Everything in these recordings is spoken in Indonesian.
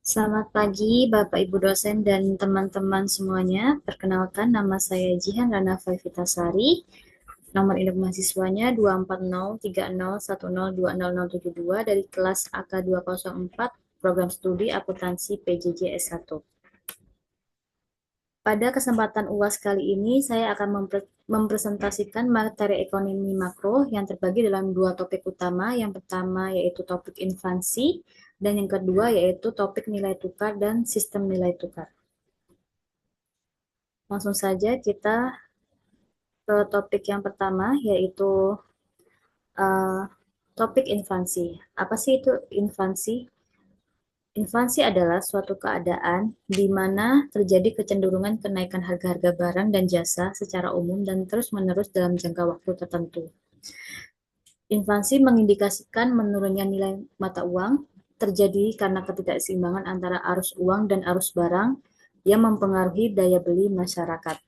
Selamat pagi, Bapak Ibu dosen dan teman-teman semuanya. Perkenalkan, nama saya Jihan Rana Vitasari. Nomor induk mahasiswanya 2403010200072 dari kelas AK204 Program Studi Akuntansi PJJ S1. Pada kesempatan UAS kali ini, saya akan mempresentasikan materi ekonomi makro yang terbagi dalam dua topik utama. Yang pertama yaitu topik inflasi, dan yang kedua yaitu topik nilai tukar dan sistem nilai tukar. Langsung saja kita ke topik yang pertama, yaitu uh, topik inflasi. Apa sih itu inflasi? Inflasi adalah suatu keadaan di mana terjadi kecenderungan kenaikan harga-harga barang dan jasa secara umum dan terus-menerus dalam jangka waktu tertentu. Inflasi mengindikasikan menurunnya nilai mata uang terjadi karena ketidakseimbangan antara arus uang dan arus barang yang mempengaruhi daya beli masyarakat.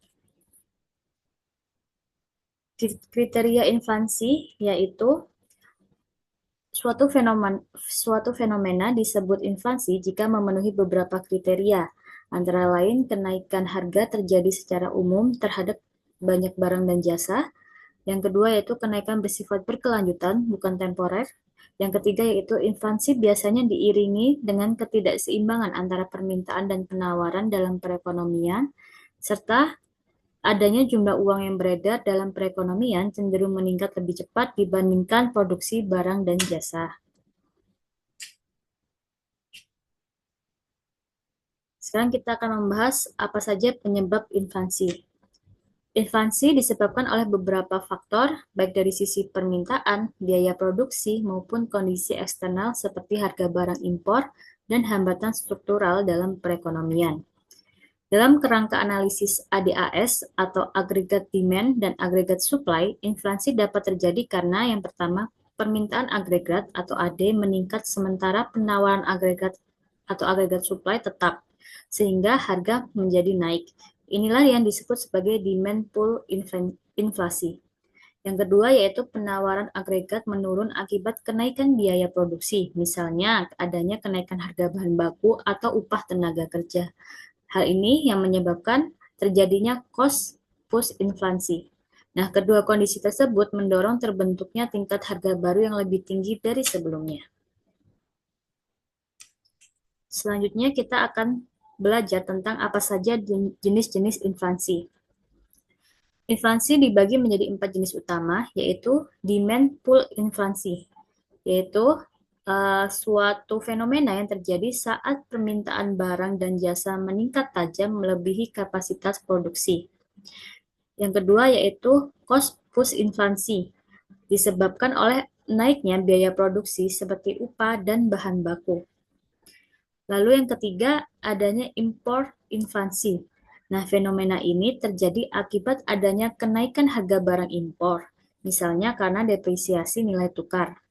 Kriteria inflasi yaitu suatu fenomena disebut inflasi jika memenuhi beberapa kriteria, antara lain kenaikan harga terjadi secara umum terhadap banyak barang dan jasa. Yang kedua yaitu kenaikan bersifat berkelanjutan, bukan temporer. Yang ketiga yaitu inflasi biasanya diiringi dengan ketidakseimbangan antara permintaan dan penawaran dalam perekonomian, serta adanya jumlah uang yang beredar dalam perekonomian cenderung meningkat lebih cepat dibandingkan produksi barang dan jasa. Sekarang kita akan membahas apa saja penyebab inflasi. Inflasi disebabkan oleh beberapa faktor, baik dari sisi permintaan, biaya produksi, maupun kondisi eksternal seperti harga barang impor dan hambatan struktural dalam perekonomian. Dalam kerangka analisis ADAS atau Aggregate Demand dan Aggregate Supply, inflasi dapat terjadi karena yang pertama, permintaan agregat atau AD meningkat sementara penawaran agregat atau agregat supply tetap, sehingga harga menjadi naik. Inilah yang disebut sebagai demand pull inflasi. Yang kedua yaitu penawaran agregat menurun akibat kenaikan biaya produksi, misalnya adanya kenaikan harga bahan baku atau upah tenaga kerja. Hal ini yang menyebabkan terjadinya cost push inflasi. Nah, kedua kondisi tersebut mendorong terbentuknya tingkat harga baru yang lebih tinggi dari sebelumnya. Selanjutnya kita akan belajar tentang apa saja jenis-jenis inflasi. Inflasi dibagi menjadi 4 jenis utama, yaitu demand pull inflasi, yaitu suatu fenomena yang terjadi saat permintaan barang dan jasa meningkat tajam melebihi kapasitas produksi. Yang kedua yaitu cost push inflasi, disebabkan oleh naiknya biaya produksi seperti upah dan bahan baku. Lalu yang ketiga, adanya import inflasi. Nah, fenomena ini terjadi akibat adanya kenaikan harga barang impor, misalnya karena depresiasi nilai tukar.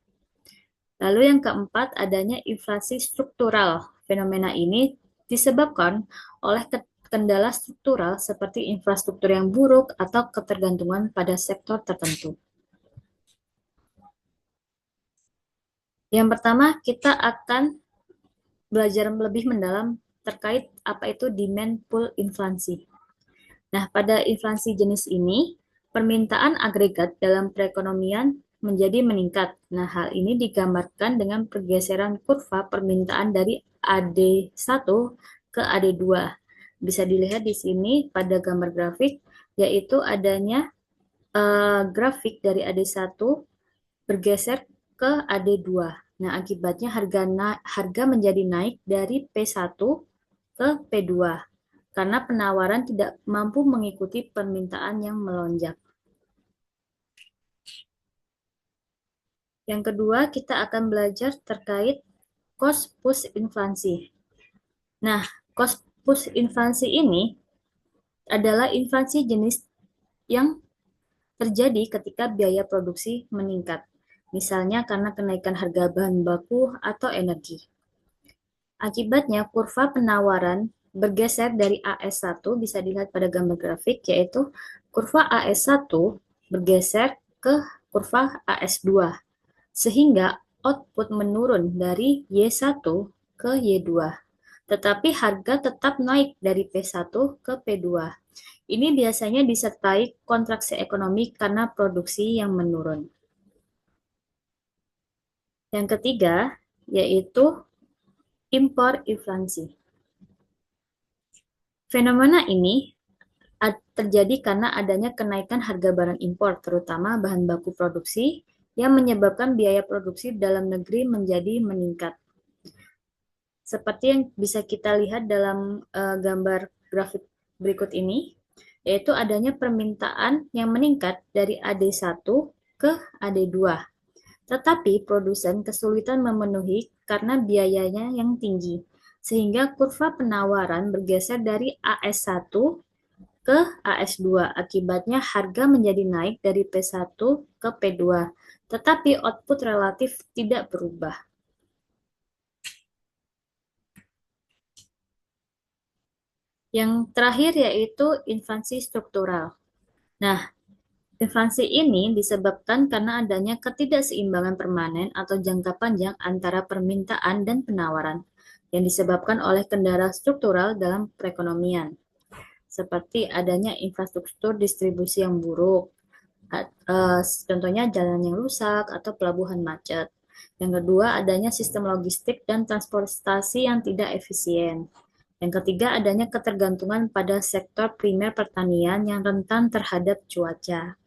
Lalu yang keempat, adanya inflasi struktural. Fenomena ini disebabkan oleh kendala struktural seperti infrastruktur yang buruk atau ketergantungan pada sektor tertentu. Yang pertama, kita akan belajar lebih mendalam terkait apa itu demand pull inflasi. Nah, pada inflasi jenis ini, permintaan agregat dalam perekonomian menjadi meningkat. Nah, hal ini digambarkan dengan pergeseran kurva permintaan dari AD1 ke AD2. Bisa dilihat di sini pada gambar grafik, yaitu adanya grafik dari AD1 bergeser ke AD2. Nah, akibatnya harga menjadi naik dari P1 ke P2 karena penawaran tidak mampu mengikuti permintaan yang melonjak. Yang kedua, kita akan belajar terkait cost push inflasi. Nah, cost push inflasi ini adalah inflasi jenis yang terjadi ketika biaya produksi meningkat, misalnya karena kenaikan harga bahan baku atau energi. Akibatnya, kurva penawaran bergeser dari AS1, bisa dilihat pada gambar grafik, yaitu kurva AS1 bergeser ke kurva AS2, sehingga output menurun dari Y1 ke Y2. tetapi harga tetap naik dari P1 ke P2. Ini biasanya disertai kontraksi ekonomi karena produksi yang menurun. Yang ketiga, yaitu impor inflasi. Fenomena ini terjadi karena adanya kenaikan harga barang impor, terutama bahan baku produksi, yang menyebabkan biaya produksi dalam negeri menjadi meningkat. Seperti yang bisa kita lihat dalam gambar grafik berikut ini, yaitu adanya permintaan yang meningkat dari AD1 ke AD2. Tetapi produsen kesulitan memenuhi karena biayanya yang tinggi, sehingga kurva penawaran bergeser dari AS1 ke AS2. Akibatnya harga menjadi naik dari P1 ke P2, tetapi output relatif tidak berubah. Yang terakhir yaitu inflasi struktural. Nah, inflasi ini disebabkan karena adanya ketidakseimbangan permanen atau jangka panjang antara permintaan dan penawaran yang disebabkan oleh kendala struktural dalam perekonomian, seperti adanya infrastruktur distribusi yang buruk, contohnya jalan yang rusak atau pelabuhan macet. Yang kedua, adanya sistem logistik dan transportasi yang tidak efisien. Yang ketiga, adanya ketergantungan pada sektor primer pertanian yang rentan terhadap cuaca.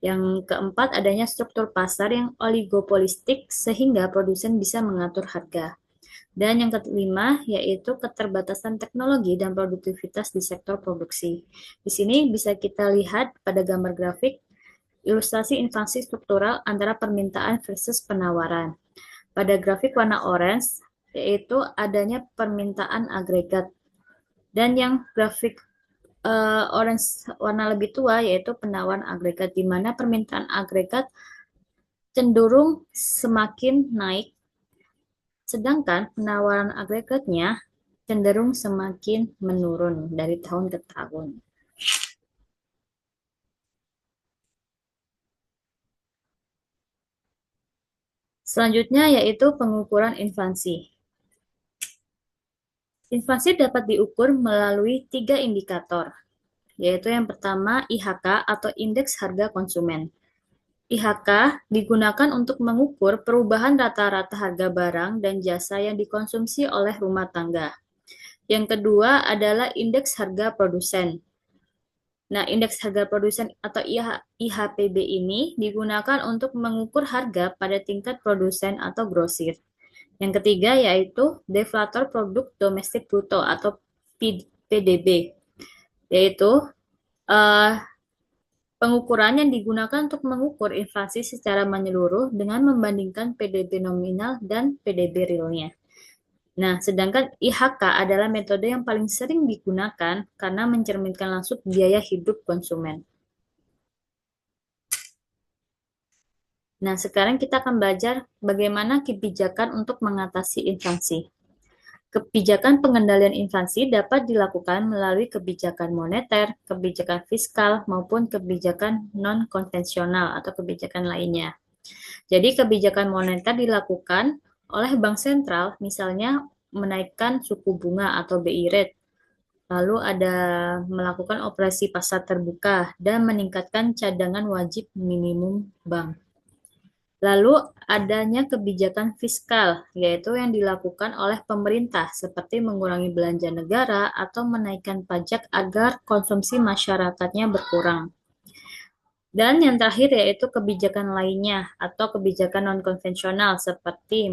Yang keempat, adanya struktur pasar yang oligopolistik sehingga produsen bisa mengatur harga. Dan yang kelima, yaitu keterbatasan teknologi dan produktivitas di sektor produksi. Di sini bisa kita lihat pada gambar grafik ilustrasi inflasi struktural antara permintaan versus penawaran. Pada grafik warna orange, yaitu adanya permintaan agregat. Dan yang grafik orange warna lebih tua yaitu penawaran agregat, di mana permintaan agregat cenderung semakin naik, sedangkan penawaran agregatnya cenderung semakin menurun dari tahun ke tahun. Selanjutnya yaitu pengukuran inflasi. Inflasi dapat diukur melalui 3 indikator, yaitu yang pertama IHK atau Indeks Harga Konsumen. IHK digunakan untuk mengukur perubahan rata-rata harga barang dan jasa yang dikonsumsi oleh rumah tangga. Yang kedua adalah Indeks Harga Produsen. Nah, Indeks Harga Produsen atau IHPB ini digunakan untuk mengukur harga pada tingkat produsen atau grosir. Yang ketiga yaitu deflator produk domestik bruto atau PDB, yaitu uh, pengukuran yang digunakan untuk mengukur inflasi secara menyeluruh dengan membandingkan PDB nominal dan PDB realnya. Nah, sedangkan IHK adalah metode yang paling sering digunakan karena mencerminkan langsung biaya hidup konsumen. Nah, sekarang kita akan belajar bagaimana kebijakan untuk mengatasi inflasi. Kebijakan pengendalian inflasi dapat dilakukan melalui kebijakan moneter, kebijakan fiskal, maupun kebijakan non-konvensional atau kebijakan lainnya. Jadi kebijakan moneter dilakukan oleh bank sentral, misalnya menaikkan suku bunga atau BI rate, lalu ada melakukan operasi pasar terbuka dan meningkatkan cadangan wajib minimum bank. Lalu adanya kebijakan fiskal, yaitu yang dilakukan oleh pemerintah seperti mengurangi belanja negara atau menaikkan pajak agar konsumsi masyarakatnya berkurang. Dan yang terakhir yaitu kebijakan lainnya atau kebijakan non-konvensional seperti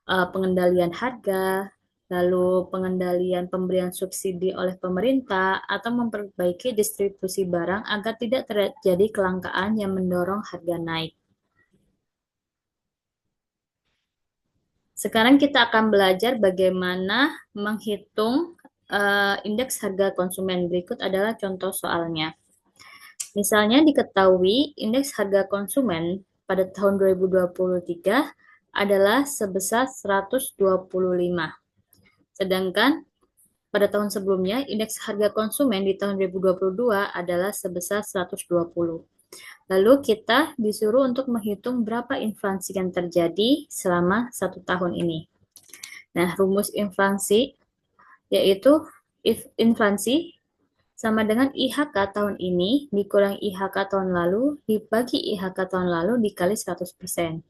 pengendalian harga, lalu pengendalian pemberian subsidi oleh pemerintah, atau memperbaiki distribusi barang agar tidak terjadi kelangkaan yang mendorong harga naik. Sekarang kita akan belajar bagaimana menghitung indeks harga konsumen. Berikut adalah contoh soalnya. Misalnya diketahui indeks harga konsumen pada tahun 2023 adalah sebesar 125. Sedangkan pada tahun sebelumnya indeks harga konsumen di tahun 2022 adalah sebesar 120. Lalu kita disuruh untuk menghitung berapa inflasi yang terjadi selama 1 tahun ini. Nah, rumus inflasi yaitu inflasi sama dengan IHK tahun ini dikurangi IHK tahun lalu dibagi IHK tahun lalu dikali 100%.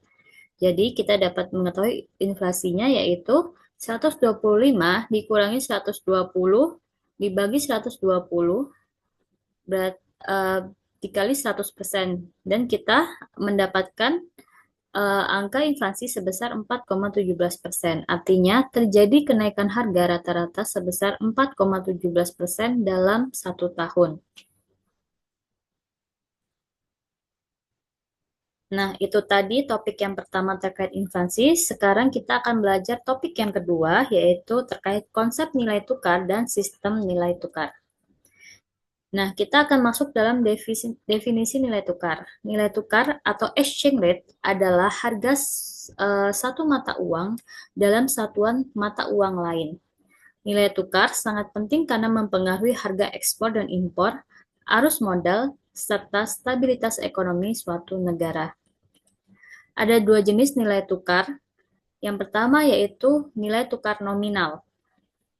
Jadi kita dapat mengetahui inflasinya yaitu 125 dikurangi 120 dibagi 120 berat, dikali 100%. Dan kita mendapatkan angka inflasi sebesar 4,17%. Artinya terjadi kenaikan harga rata-rata sebesar 4,17% dalam 1 tahun. Nah, itu tadi topik yang pertama terkait inflasi. Sekarang kita akan belajar topik yang kedua, yaitu terkait konsep nilai tukar dan sistem nilai tukar. Nah, kita akan masuk dalam definisi nilai tukar. Nilai tukar atau exchange rate adalah harga satu mata uang dalam satuan mata uang lain. Nilai tukar sangat penting karena mempengaruhi harga ekspor dan impor, arus modal, serta stabilitas ekonomi suatu negara. Ada dua jenis nilai tukar. Yang pertama yaitu nilai tukar nominal.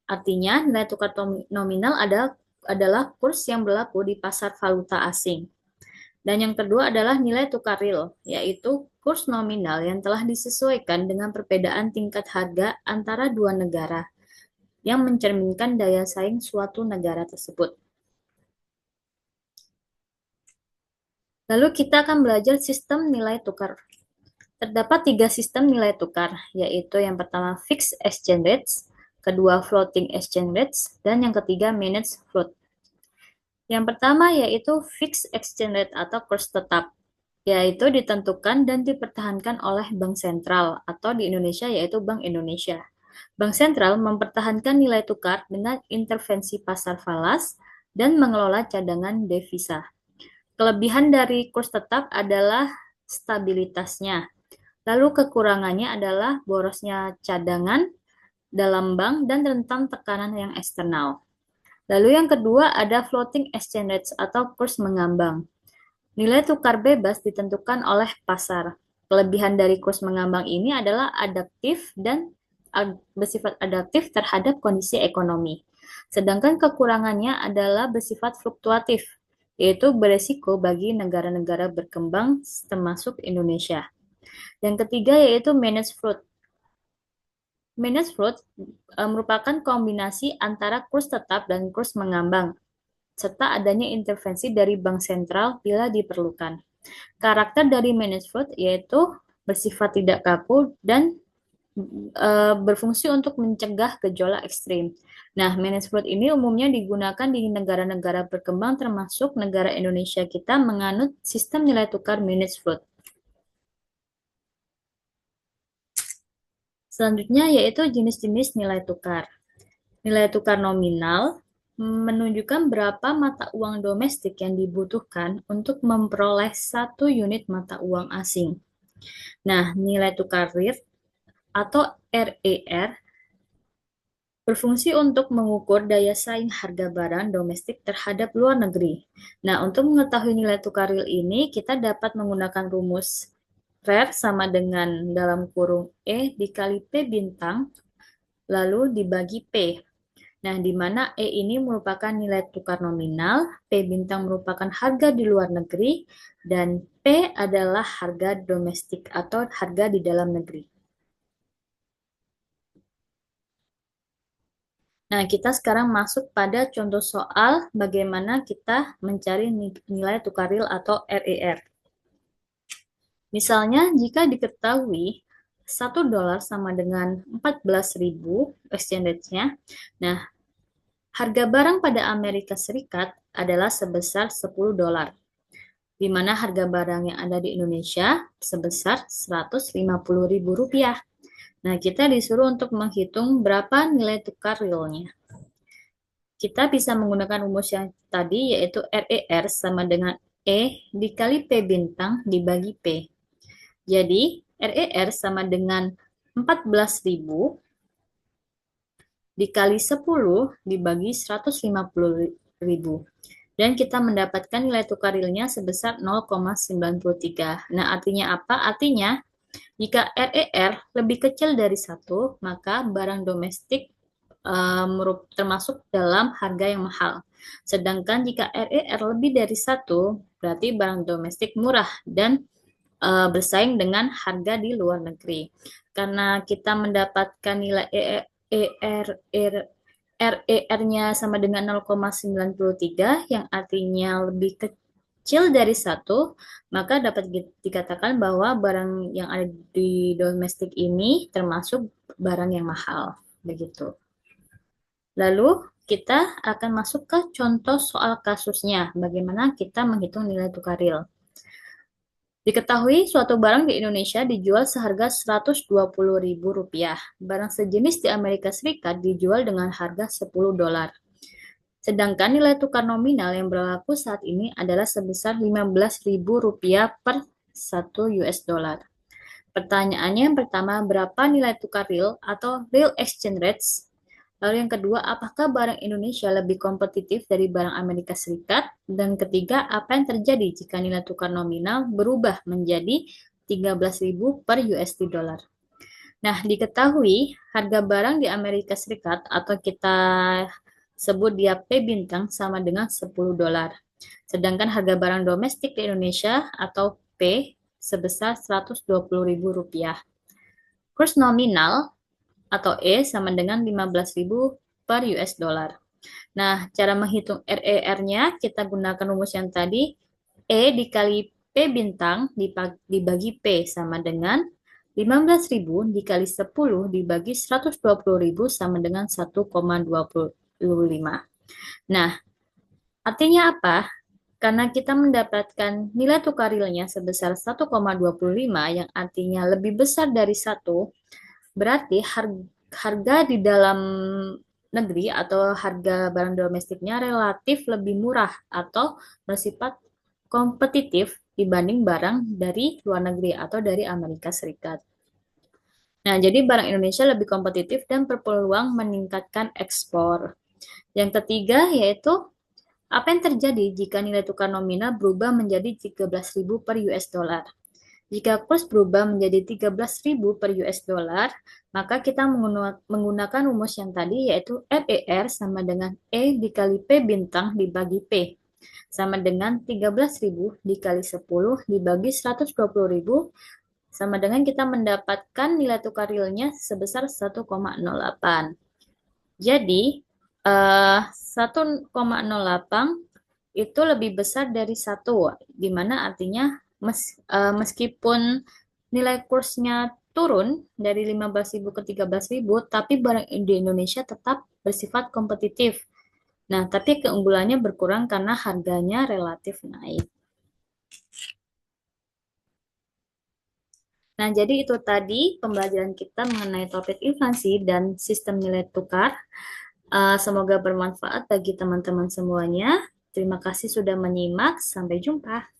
Artinya, nilai tukar nominal adalah kurs yang berlaku di pasar valuta asing. Dan yang kedua adalah nilai tukar real, yaitu kurs nominal yang telah disesuaikan dengan perbedaan tingkat harga antara dua negara yang mencerminkan daya saing suatu negara tersebut. Lalu kita akan belajar sistem nilai tukar. Terdapat 3 sistem nilai tukar, yaitu yang pertama fixed exchange rates, kedua floating exchange rates, dan yang ketiga managed float. Yang pertama yaitu fixed exchange rate atau kurs tetap, yaitu ditentukan dan dipertahankan oleh Bank Sentral atau di Indonesia yaitu Bank Indonesia. Bank Sentral mempertahankan nilai tukar dengan intervensi pasar falas dan mengelola cadangan devisa. Kelebihan dari kurs tetap adalah stabilitasnya. Lalu kekurangannya adalah borosnya cadangan dalam bank dan rentan tekanan yang eksternal. Lalu yang kedua ada floating exchange rates atau kurs mengambang. Nilai tukar bebas ditentukan oleh pasar. Kelebihan dari kurs mengambang ini adalah adaptif dan bersifat adaptif terhadap kondisi ekonomi. Sedangkan kekurangannya adalah bersifat fluktuatif, yaitu beresiko bagi negara-negara berkembang termasuk Indonesia. Yang ketiga yaitu managed float. Managed float merupakan kombinasi antara kurs tetap dan kurs mengambang, serta adanya intervensi dari bank sentral bila diperlukan. Karakter dari managed float yaitu bersifat tidak kaku dan berfungsi untuk mencegah gejolak ekstrim. Nah, managed float ini umumnya digunakan di negara-negara berkembang termasuk negara Indonesia kita menganut sistem nilai tukar managed float. Selanjutnya yaitu jenis-jenis nilai tukar. Nilai tukar nominal menunjukkan berapa mata uang domestik yang dibutuhkan untuk memperoleh satu unit mata uang asing. Nah, nilai tukar real atau RER berfungsi untuk mengukur daya saing harga barang domestik terhadap luar negeri. Nah, untuk mengetahui nilai tukar real ini, kita dapat menggunakan rumus RER sama dengan dalam kurung E dikali P bintang, lalu dibagi P. Nah, di mana E ini merupakan nilai tukar nominal, P bintang merupakan harga di luar negeri, dan P adalah harga domestik atau harga di dalam negeri. Nah, kita sekarang masuk pada contoh soal bagaimana kita mencari nilai tukar real atau RER. Misalnya, jika diketahui 1 dolar sama dengan 14.000 exchange rate-nya, nah, harga barang pada Amerika Serikat adalah sebesar 10 dolar, di mana harga barang yang ada di Indonesia sebesar 150.000 rupiah. Nah, kita disuruh untuk menghitung berapa nilai tukar realnya. Kita bisa menggunakan rumus yang tadi, yaitu RER sama dengan E dikali P bintang dibagi P. Jadi, RER sama dengan 14.000 dikali 10 dibagi 150.000. Dan kita mendapatkan nilai tukar realnya sebesar 0,93. Nah, artinya apa? Artinya, jika RER lebih kecil dari 1, maka barang domestik termasuk dalam harga yang mahal. Sedangkan jika RER lebih dari satu, berarti barang domestik murah dan bersaing dengan harga di luar negeri. Karena kita mendapatkan nilai RER-nya sama dengan 0,93, yang artinya lebih kecil dari satu, maka dapat dikatakan bahwa barang yang ada di domestik ini termasuk barang yang mahal. Begitu. Lalu kita akan masuk ke contoh soal kasusnya, bagaimana kita menghitung nilai tukar real. Diketahui suatu barang di Indonesia dijual seharga Rp120.000. Barang sejenis di Amerika Serikat dijual dengan harga $10. Sedangkan nilai tukar nominal yang berlaku saat ini adalah sebesar Rp15.000 per 1 US dollar. Pertanyaannya yang pertama, berapa nilai tukar real atau real exchange rates? Lalu yang kedua, apakah barang Indonesia lebih kompetitif dari barang Amerika Serikat? Dan ketiga, apa yang terjadi jika nilai tukar nominal berubah menjadi 13.000 per USD dollar? Nah, diketahui harga barang di Amerika Serikat atau kita sebut dia P bintang sama dengan $10. Sedangkan harga barang domestik di Indonesia atau P sebesar Rp120.000. Kurs nominal atau E sama dengan 15.000 per US dollar. Nah, cara menghitung RER-nya kita gunakan rumus yang tadi. E dikali P bintang dibagi P sama dengan 15.000 dikali 10 dibagi 120.000 sama dengan 1,25. Nah, artinya apa? Karena kita mendapatkan nilai tukar realnya sebesar 1,25 yang artinya lebih besar dari 1, berarti harga di dalam negeri atau harga barang domestiknya relatif lebih murah atau bersifat kompetitif dibanding barang dari luar negeri atau dari Amerika Serikat. Nah, jadi barang Indonesia lebih kompetitif dan berpeluang meningkatkan ekspor. Yang ketiga yaitu apa yang terjadi jika nilai tukar nominal berubah menjadi 13.000 per US dollar? Jika kurs berubah menjadi 13.000 per US dollar, maka kita menggunakan rumus yang tadi yaitu RER sama dengan E dikali P bintang dibagi P. Sama dengan 13.000 dikali 10 dibagi 120.000 sama dengan kita mendapatkan nilai tukar realnya sebesar 1,08. Jadi, 1,08 itu lebih besar dari 1, di mana artinya meskipun nilai kursnya turun dari 15.000 ke 13.000, tapi barang di Indonesia tetap bersifat kompetitif. Nah, tapi keunggulannya berkurang karena harganya relatif naik. Nah, jadi itu tadi pembelajaran kita mengenai topik inflasi dan sistem nilai tukar. Semoga bermanfaat bagi teman-teman semuanya. Terima kasih sudah menyimak. Sampai jumpa.